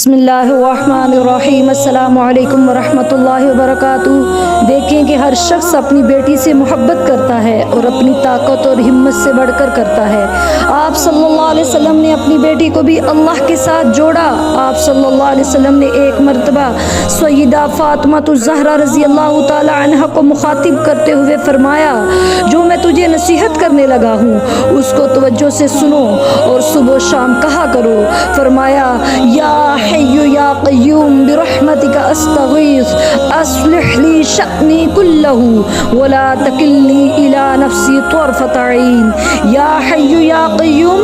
بسم اللہ الرحمن الرحیم، السلام علیکم ورحمۃ اللہ وبرکاتہ۔ دیکھیں کہ ہر شخص اپنی بیٹی سے محبت کرتا ہے اور اپنی طاقت اور ہمت سے بڑھ کر کرتا ہے۔ آپ صلی اللہ علیہ وسلم نے اپنی بیٹی کو بھی اللہ کے ساتھ جوڑا۔ آپ صلی اللہ علیہ وسلم نے ایک مرتبہ سیدہ فاطمہ الزہرا رضی اللہ تعالی عنہا کو مخاطب کرتے ہوئے فرمایا، جو میں تجھے نصیحت کرنے لگا ہوں اس کو توجہ سے سنو اور صبح و شام کہا کرو۔ فرمایا، یا حی یا قیوم برحمتک استغیث اصلح لی شأنی کلہ ولا تکلنی الی نفسی طرفۃ عین۔ یا حی یا قیوم،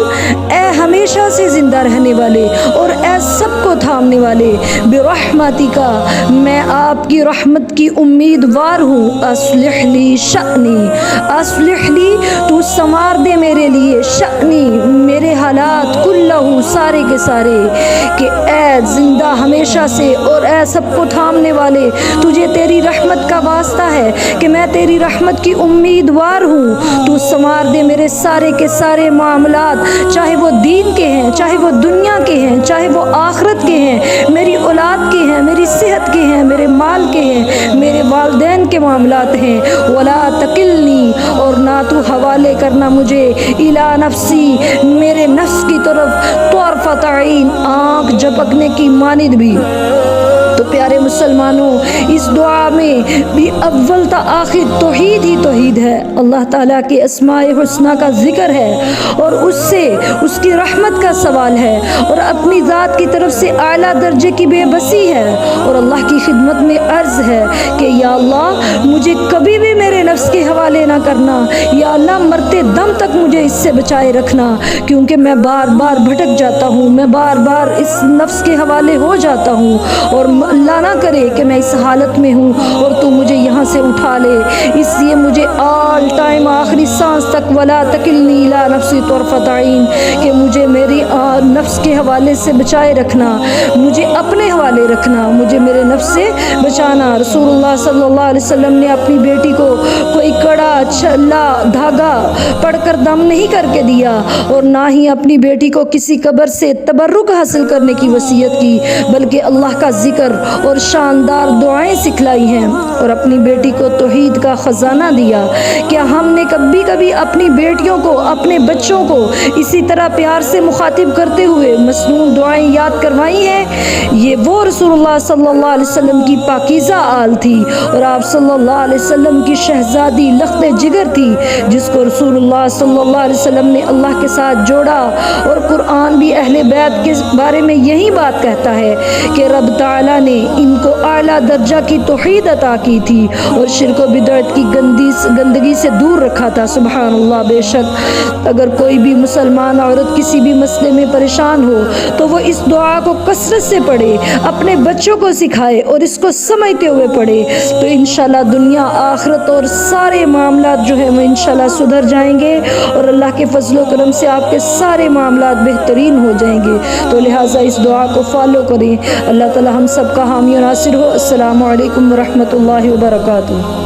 اے ہمیشہ سے زندہ رہنے والے اور اے سب کو تھامنے والے، برحمتک، میں آپ کی رحمت کی امیدوار ہوں۔ اصلح لی شأنی، اصلح لی، تو سنوار دے میرے لیے، شأنی، میرے حالات، کلہ، سارے کے سارے، کہ اے زندہ ہمیشہ سے اور اے سب کو تھامنے والے، تجھے تیری رحمت کا واسطہ ہے کہ میں تیری رحمت کی امیدوار ہوں۔ تو سنوار دے میرے سارے کے سارے معاملات، چاہے وہ دین کے ہیں، چاہے وہ دنیا کے ہیں، چاہے وہ آخرت کے ہیں، میری اولاد کے ہیں، میری صحت کے ہیں، میرے مال کے ہیں، میرے والدین کے معاملات ہیں۔ ولا تکلنی، اور نہ تو حوالے کرنا مجھے، الی نفسی، میرے نفس کی طرف، طرفۃ عین، آنکھ جھپکنے کی مانند بھی۔ تو پیارے مسلمانوں، اس دعا میں بھی اول تا آخر توحید ہی توحید ہے، اللہ تعالیٰ کے اسماء حسنہ کا ذکر ہے اور اس سے اس کی رحمت کا سوال ہے اور اپنی ذات کی طرف سے اعلیٰ درجے کی بے بسی ہے اور اللہ کی خدمت میں عرض ہے کہ یا اللہ مجھے کبھی بھی میرے نفس کے حوالے نہ کرنا، یا اللہ مرتے دم تک مجھے اس سے بچائے رکھنا، کیونکہ میں بار بار بھٹک جاتا ہوں، میں بار بار اس نفس کے حوالے ہو جاتا ہوں، اور اللہ نہ کرے کہ میں اس حالت میں ہوں اور تو مجھے یہاں سے اٹھا لے۔ اس لیے مجھے آل ٹائم، آخری سانس تک، ولا تکلنی الی نفسی طرفۃ عین، کہ مجھے میری نفس کے حوالے سے بچائے رکھنا، مجھے اپنے حوالے رکھنا، مجھے میرے نفس سے بچانا۔ رسول اللہ صلی اللہ علیہ وسلم نے اپنی بیٹی کو کوئی کڑا، چھلا، دھاگا پڑھ کر دم نہیں کر کے دیا اور نہ ہی اپنی بیٹی کو کسی قبر سے تبرک حاصل کرنے کی وصیت کی، بلکہ اللہ کا ذکر اور شاندار دعائیں سکھلائی ہیں اور اپنی بیٹی کو توحید کا خزانہ دیا۔ کیا ہم نے کبھی کبھی اپنی بیٹیوں کو، اپنے بچوں کو اسی طرح پیار سے مخاطب کرتے ہوئے مسنون دعائیں یاد کروائی ہیں؟ یہ وہ رسول اللہ صلی اللہ علیہ وسلم کی پاکیزہ آل تھی اور آپ صلی اللہ علیہ وسلم کی شہزادی لخت جگر تھی، جس کو رسول اللہ صلی اللہ علیہ وسلم نے اللہ کے ساتھ جوڑا، اور قرآن بھی اہل بیت کے بارے میں یہی بات کہتا ہے کہ رب تعالیٰ نے ان کو اعلیٰ درجہ کی توحید عطا کی تھی اور شرک و بدعت کی گندگی سے دور رکھا تھا۔ سبحان اللہ۔ بے شک اگر کوئی بھی مسلمان عورت کسی بھی مسئلے میں پریشان ہو تو وہ اس دعا کو کثرت سے پڑھے، اپنے بچوں کو سکھائے اور اس کو سمجھتے ہوئے پڑھے، تو انشاءاللہ دنیا آخرت اور سارے معاملات جو ہیں وہ انشاءاللہ سدھر جائیں گے اور اللہ کے فضل و کرم سے آپ کے سارے معاملات بہترین ہو جائیں گے۔ تو لہٰذا اس دعا کو فالو کریں۔ اللہ تعالی ہم سب کا حامی و ناصر ہو۔ السلام علیکم ورحمۃ اللہ وبرکاتہ۔